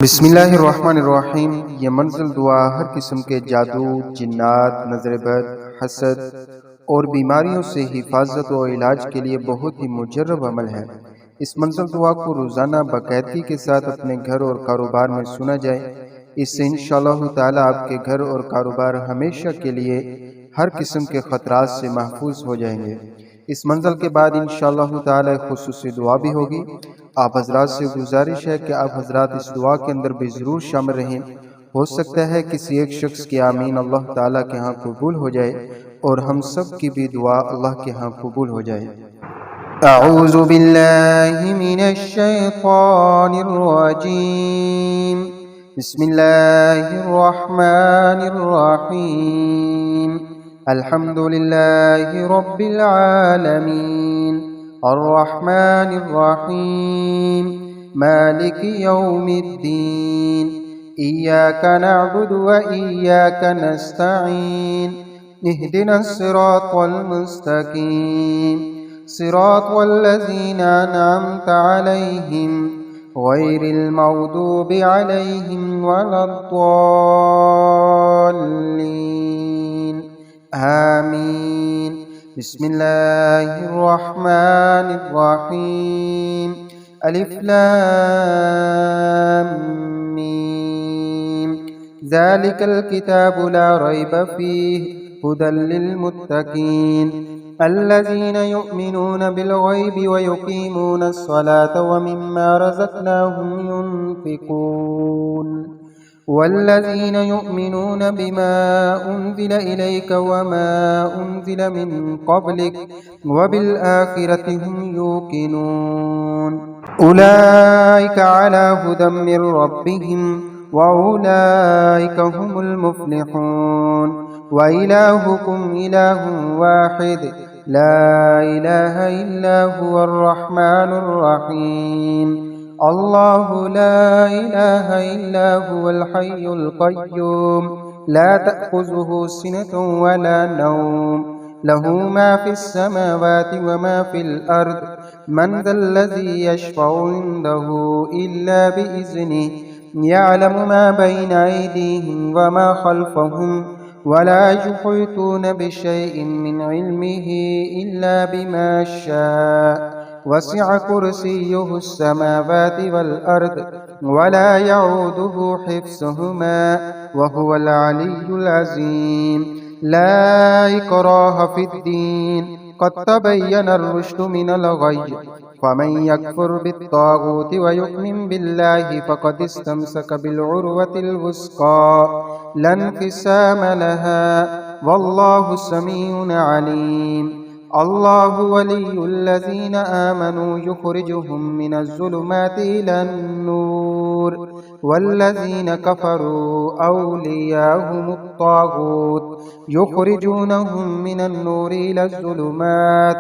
बिस्मिल्लाहिर्रहमानिर्रहीम। ये मंजिल दुआ हर किस्म के जादू, जिन्नात, नजर बद, हसद और बीमारियों से हिफाजत और इलाज के लिए बहुत ही मुजर्रब अमल है। इस मंजिल दुआ को रोज़ाना बाकायदगी के साथ अपने घर और कारोबार में सुना जाए। इससे इंशाअल्लाह ताला आपके घर और कारोबार हमेशा के लिए हर किस्म के ख़तरात से महफूज हो जाएंगे। इस मंजिल के बाद इंशाअल्लाह ताला खुसूसी दुआ भी होगी। आप हजरात से गुजारिश है कि आप हजरात इस दुआ के अंदर भी ज़रूर शामिल रहें। हो सकता है किसी एक शख्स की आमीन अल्लाह ताला के यहाँ कबूल हो जाए और हम सब की भी दुआ अल्लाह के यहाँ कबूल हो जाए। अऊज़ु बिल्लाहि मिनश शैतानिर रजीम। बिस्मिल्लाहिर रहमानिर रहीम। अल्हम्दुलिल्लाहि रब्बिल आलमीन अर्रहमानिर रहीम मालिकि यौमिद्दीन इय्याका नअबुदु व इय्याका नस्तईन इहदिनस सिरातल मुस्तकीम सिरातल लज़ीना अनअमता अलैहिम गैरिल मग़दूबि अलैहिम वलद्दाल्लीन आमीन। बिस्मिल्लाहिर्रहमानिर्रहीम। अलिफ लाम मीम। ज़ालिकल किताबु ला रैब फ़ीहि हुदल लिल्मुत्तक़ीन अल्लज़ीना युमिनूना बिल गैबि व युक़ीमूनस स्वलाता व मिम्मा रज़क़नाहुम युनफ़िक़ून वल्लज़ीन युमिनून बिमा उन्ज़िल इलैका वमा उन्ज़िल मिन क़ब्लिक व बिल आखिरति हुम यूक़िनून उलाइका अला हुदम मिर रब्बिहिम व उलाइका हुमुल मुफ़्लिहून व इलाहुकुम इलाहुन वाहिद ला इलाहा इल्ला हुवर रहमानुर रहीम। अल्लाहु ला इलाहा इल्ला हुवल हय्युल क़य्यूम ला तअख़ुज़ुहु सिनतुन वला नौम लहू मा फ़िस समावाति व मा फ़िल अर्द मन ज़ल्लज़ी यशफ़अु इंदहु इल्ला बिइज़्निहि यअलमु मा बैन अयदीहिम व मा ख़ल्फ़हुम वला युहीतून बिशैइन मिन इल्मिहि इल्ला बिमा शाअ वसिअ कुर्सियुहुस समावाति वल अर्द वला यऊदुहु हिफ्ज़ुहुमा व हुवल अलिय्युल अज़ीम। ला इक्राहा फ़िद्दीन क़द तबय्यनर रुश्दु मिनल गय्य फ़मन यकफ़ुर बित्ताग़ूति व यु'मिन बिल्लाहि फ़क़द इस्तमसक बिलउर्वतिल वुस्क़ा ला इंफ़िसाम लहा वल्लाहु समीउन अलीम। अल्लाहु वलियुल्लज़ीना आमनू युख़रिजुहुम मिनज़्ज़ुलुमाति इलन-नूर वल्लज़ीना कफ़रू औलियाहुमुत्ताग़ूत युख़रिजूनहुम मिनन-नूरि इलज़्ज़ुलुमात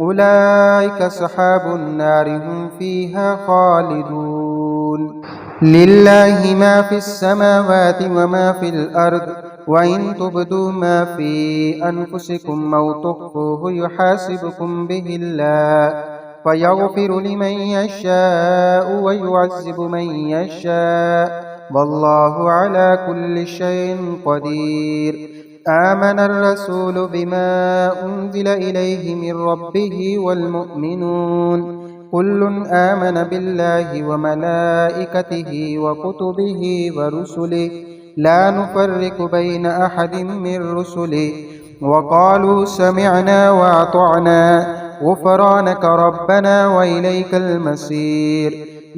उलाइका अस्हाबुन नारि हुम फ़ीहा ख़ालिदून। लिल्लाहि मा फ़िस समावाति व मा फ़िल अर्द व इन तुब्दू मा फ़ी अनफुसिकुम औ तुख़्फ़ूहु युहासिबकुम बिहिल्लाह फ़यग़फ़िरु लिमन यशाअ व युअज़्ज़िबु मन यशाअ वल्लाहु अला कुल्लि शैइन क़दीर। आमनर रसूलु बिमा उन्ज़िल इलैहि मिर रब्बिहि वल मुअ्मिनून कुल्लुन आमन बिल्लाहि व मलाइकतिहि व कुतुबिहि व रुसुलिहि ला नुफ़र्रिक़ु बैन अहदिम मिर रुसुलिहि व क़ालू समिअना व अतअना ग़ुफ़रानक रब्बना व इलैकल मसीर।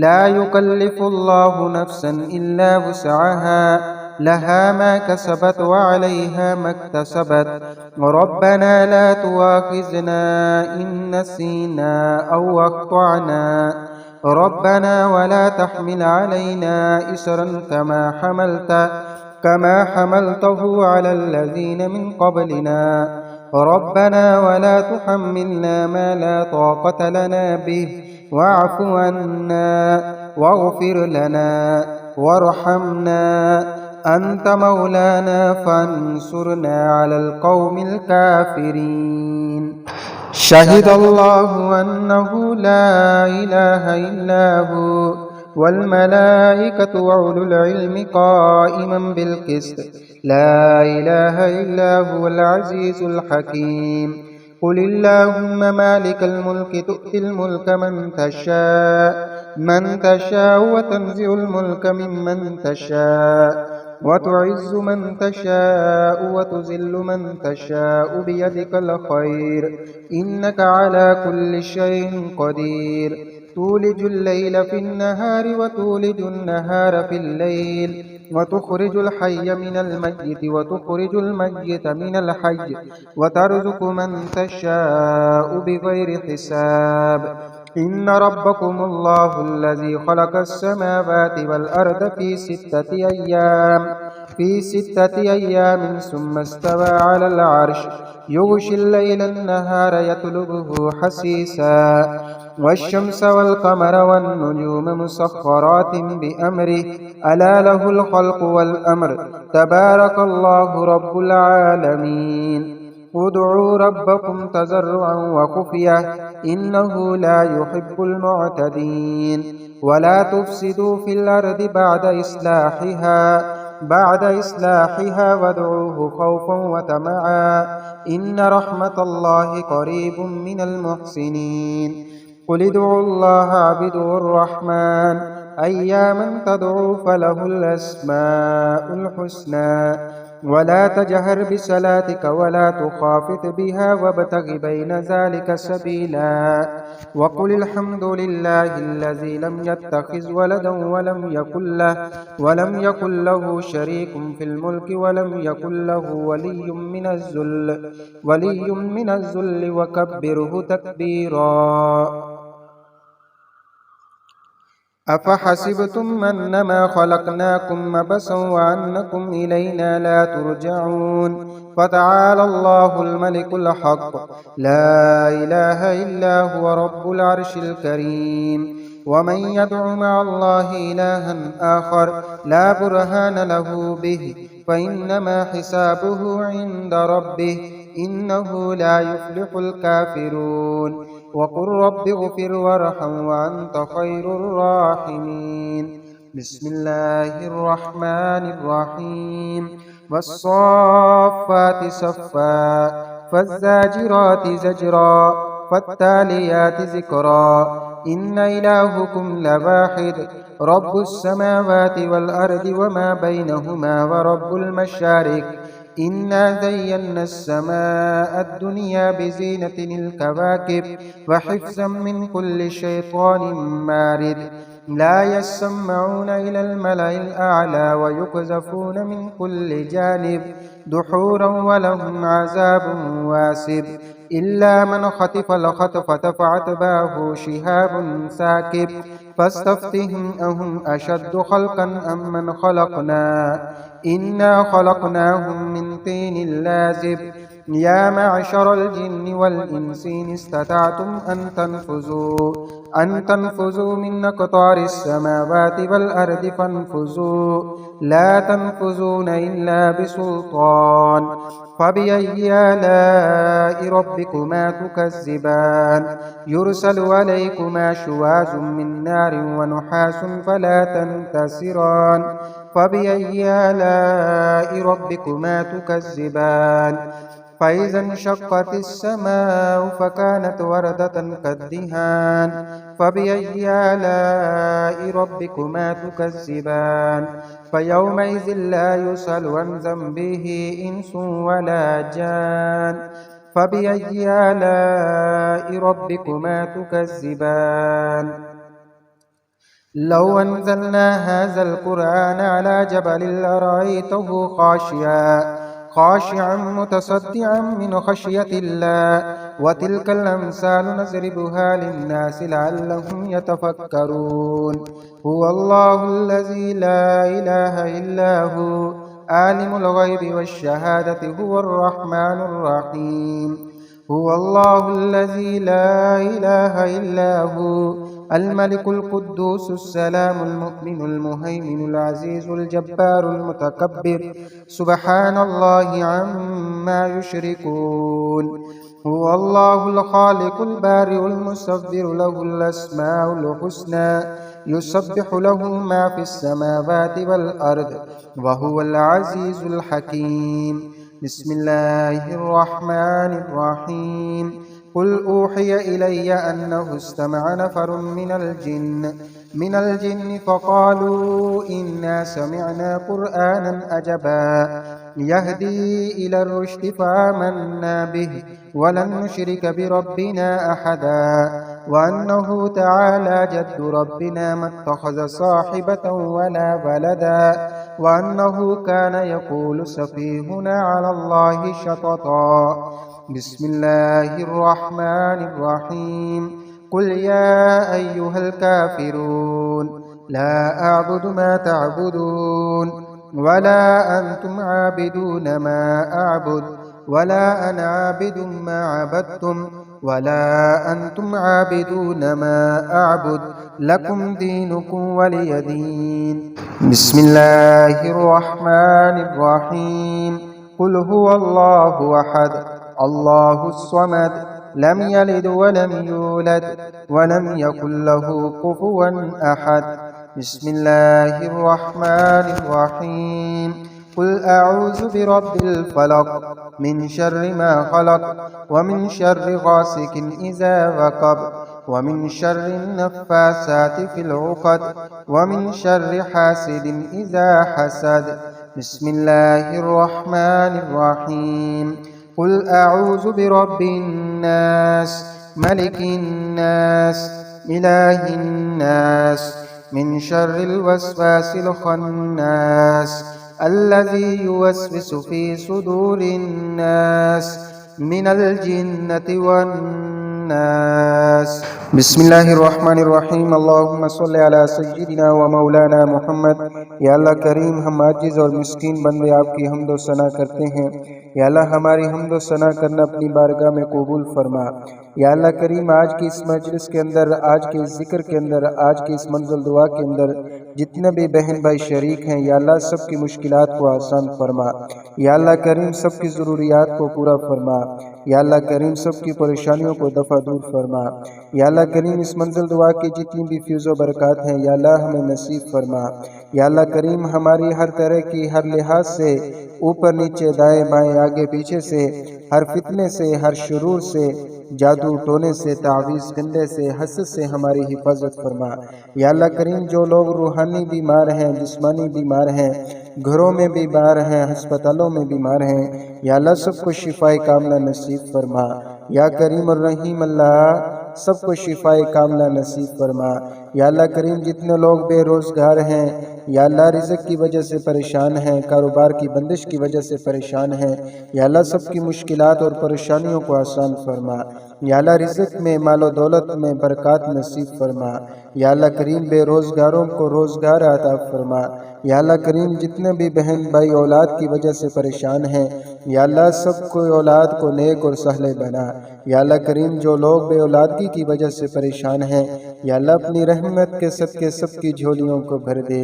ला युकल्लिफ़ुल्लाहु नफ़्सन इल्ला वुस्अहा लहा मा कसबत व अलैहा मक्तसबत रब्बना ला तुआख़िज़ना इन नसीना औ अख़्तअना रब्बना वला तहमिल अलैना इसरन कमा हमलतहु अलल लज़ीन मिन क़ब्लिना रब्बना वला तुहम्मिलना मा ला ताक़त लना बिहि वअफ़ु अन्ना वग़फ़िर लना वरहमना अंत मौलाना फंसुरना अलल क़ौमिल काफ़िरीन। शहिदल्लाहु अन्नहु ला इलाहा इल्ला हु والملائكة وأولو العلم قائما بالقسط لا إله إلا هو العزيز الحكيم قل اللهم مالك الملك تؤتي الملك من تشاء وتنزع الملك ممن تشاء وتعز من تشاء وتذل من تشاء بيدك الخير إنك على كل شيء قدير تولج الليل في النهار وتولج النهار في الليل وتخرج الحي من الميت وتخرج الميت من الحي وترزق من تشاء بغير حساب إن ربكم الله الذي خلق السماوات والأرض في ستة أيام ثم استوى على العرش يغشي الليل النهار يطلبه حسيسا والشمس والقمر والنجوم مسخرات بأمره ألا له الخلق والأمر تبارك الله رب العالمين ادعوا ربكم تضرعا وخفية إنه لا يحب المعتدين ولا تفسدوا في الأرض بعد إصلاحها وادعوه خوفا وطمعا إن رحمة الله قريب من المحسنين قل ادعوا الله اعبدوا الرحمن أياما تدعوا فله الأسماء الحسنى ولا تجهر بصلاتك ولا تخافت بها وابتغ بين ذلك سبيلا وقل الحمد لله الذي لم يتخذ ولدا ولم يكن له شريك في الملك ولم يكن له ولي من الذل وكبره تكبيرا أفحسبتم أنما خلقناكم عبثا وأنكم إلينا لا ترجعون فتعالى الله الملك الحق لا إله إلا هو رب العرش الكريم ومن يدع مع الله إلها آخر لا برهان له به فإنما حسابه عند ربه إنه لا يفلح الكافرون وقل رب اغفر وارحم وأنت خير الراحمين بسم الله الرحمن الرحيم والصافات صفا فالزاجرات زجرا فالتاليات ذكرا إن إلهكم لواحد رب السماوات والأرض وما بينهما ورب المشارق إنا زينا السماء الدنيا بزينة الكواكب وحفظا من كل شيطان مارد لا يسمعون إلى الملأ الأعلى ويقذفون من كل جانب دحورا ولهم عذاب واسب إلا من خطف الخطفة فأتبعه شهاب ثاقب فاستفتهم أهم أشد خلقا أم من خلقنا إنا خلقناهم من طين لازب يا معشر الجن والإنس إن استطعتم أن تنفذوا من أقطار السماوات والأرض فانفذوا لا تنفذون إلا بسلطان فبأي آلاء ربكما تكذبان يرسل عليكما شواظ من نار ونحاس فلا تنتصران فبأي آلاء ربكما تكذبان فإذا انشقت السماء فكانت وردة كالدهان فبأي آلاء ربكما تكذبان فيومئذ لا يسأل عن ذنبه إنس ولا جان فبأي آلاء ربكما تكذبان لو أنزلنا هذا القرآن على جبل لرأيته خاشعا متصدعا من خشية الله وتلك الأمثال نضربها للناس لعلهم يتفكرون هو الله الذي لا إله إلا هو عالم الغيب والشهادة هو الرحمن الرحيم هو الله الذي لا إله إلا هو الملك القدوس السلام المؤمن المهيمن العزيز الجبار المتكبر سبحان الله عما يشركون هو الله الخالق البارئ المصور له الأسماء الحسنى يسبح له ما في السماوات والأرض وهو العزيز الحكيم بسم الله الرحمن الرحيم قل أوحي إلي أنه استمع نفر من الجن فقالوا إنا سمعنا قرآنا عجبا يهدي إلى الرشد فآمنا به ولن نشرك بربنا أحدا وأنه تعالى جد ربنا ما اتخذ صاحبة ولا ولدا وأنه كان يقول سفيهنا على الله شططا بسم الله الرحمن الرحيم قل يا أيها الكافرون لا أعبد ما تعبدون ولا أنتم عابدون ما أعبد ولا أنا عابد ما عبدتم ولا أنتم عابدون ما أعبد لكم دينكم ولي دين بسم الله الرحمن الرحيم قل هو الله أحد الله الصمد لم يلد ولم يولد ولم يكن له كفوا أحد بسم الله الرحمن الرحيم قل أعوذ برب الفلق من شر ما خلق ومن شر غاسق إذا وقب ومن شر النفاثات في العقد ومن شر حاسد إذا حسد بسم الله الرحمن الرحيم قل أعوذ برب الناس ملك الناس إله الناس من شر الوسواس الخناس الذي يوسوس في صدور الناس من الجنة والناس بسم الله الرحمن الرحیم اللہم صلی علی سیدنا و مولانا محمد یا اللہ کریم ہم عاجز اور مسکین بندے آپ کی حمد و ثنا کرتے ہیں یا اللہ ہماری حمد و ثنا کرنا اپنی بارگاہ میں قبول فرما یا اللہ کریم آج کی اس مجلس کے اندر آج کے اس ذکر کے اندر آج کی اس منزل دعا کے اندر جتنے بھی بہن بھائی شریک ہیں یا اللہ سب کی مشکلات کو آسان فرما یا اللہ کریم سب کی ضروریات کو پورا فرما یا اللہ کریم سب کی پریشانیوں کو دفع دور فرما یا اللہ کریم اس منزل دعا کی جتنی بھی فیض و برکات ہیں یا اللہ ہمیں نصیب فرما یا اللہ کریم ہماری ہر طرح کی ہر لحاظ سے اوپر نیچے دائیں بائیں آگے پیچھے سے ہر فتنے سے ہر شرور سے جادو ٹونے سے تعویذ گندے سے حسد سے ہماری حفاظت فرما یا اللہ کریم جو لوگ روحانی بیمار ہیں جسمانی بیمار ہیں گھروں میں بیمار ہیں ہسپتالوں میں بیمار ہیں یا اللہ سب کو شفاء کاملہ نصیب فرما یا کریم الرحیم اللہ سب کو شفاء کاملہ نصیب فرما یا اللہ کریم جتنے لوگ بے روزگار ہیں یا اللہ رزق کی وجہ سے پریشان ہیں کاروبار کی بندش کی وجہ سے پریشان ہیں یا اللہ سب کی مشکلات اور پریشانیوں کو آسان فرما یا اللہ رزق میں مال و دولت میں برکات نصیب فرما یا اللہ کریم بے روزگاروں کو روزگار عطا فرما یا اللہ کریم جتنے بھی بہن بھائی اولاد کی وجہ سے پریشان ہیں یا اللہ سب کو اولاد کو نیک اور سہلے بنا یا اللہ کریم جو لوگ بے اولادگی کی وجہ سے پریشان ہیں یا اللہ اپنی رحمت کے صدقے سب کی جھولیوں کو بھر دے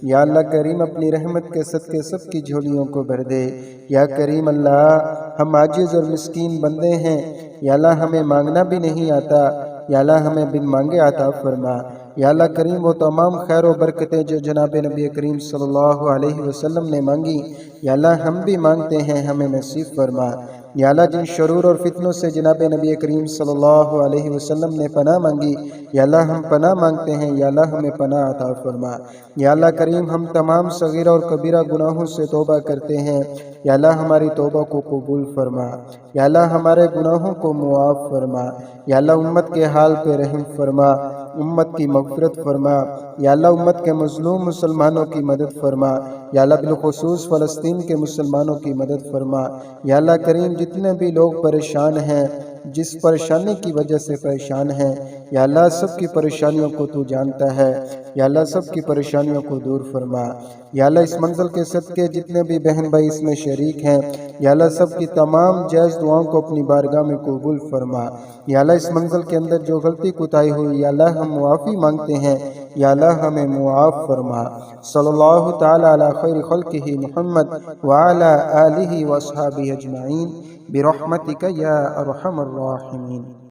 یا اللہ کریم اپنی رحمت کے صدقے سب کی جھولیوں کو بھر دے یا کریم اللہ ہم عاجز اور مسکین بندے ہیں یا اللہ ہمیں مانگنا بھی نہیں آتا یا اللہ ہمیں بن مانگے عطا فرما یا اللہ کریم وہ تمام خیر و برکتیں جو جناب نبی کریم صلی اللہ علیہ وسلم نے مانگی یا اللہ ہم بھی مانگتے ہیں ہمیں نصیب فرما یا اللہ جن شرور اور فتنوں سے جناب نبی کریم صلی اللہ علیہ وسلم نے پناہ مانگی یا اللہ ہم پناہ مانگتے ہیں یا اللہ ہمیں پناہ عطا فرما یا اللہ کریم ہم تمام صغیرہ اور کبیرہ گناہوں سے توبہ کرتے ہیں یا اللہ ہماری توبہ کو قبول فرما یا اللہ ہمارے گناہوں کو معاف فرما یا اللہ امت کے حال پہ رحم فرما امت کی مغفرت فرما یا اللہ امت کے مظلوم مسلمانوں کی مدد فرما یا اللہ بالخصوص فلسطین کے مسلمانوں کی مدد فرما یا اللہ کریم جتنے بھی لوگ پریشان ہیں جس پریشانی کی وجہ سے پریشان ہیں یا اللہ سب کی پریشانیوں کو تو جانتا ہے یا اللہ سب کی پریشانیوں کو دور فرما یا اللہ اس منزل کے صدقے جتنے بھی بہن بھائی اس میں شریک ہیں یا اللہ سب کی تمام جائز دعاؤں کو اپنی بارگاہ میں قبول فرما یا اللہ اس منزل کے اندر جو غلطی کوتاہی ہوئی یا اللہ ہم معافی مانگتے ہیں یا اللہ ہمیں معاف فرما صلی اللہ تعالی علی خیر خلقہ محمد وعلی آلہ واصحابہ اجمعین برحمتک یا ارحم الراحمین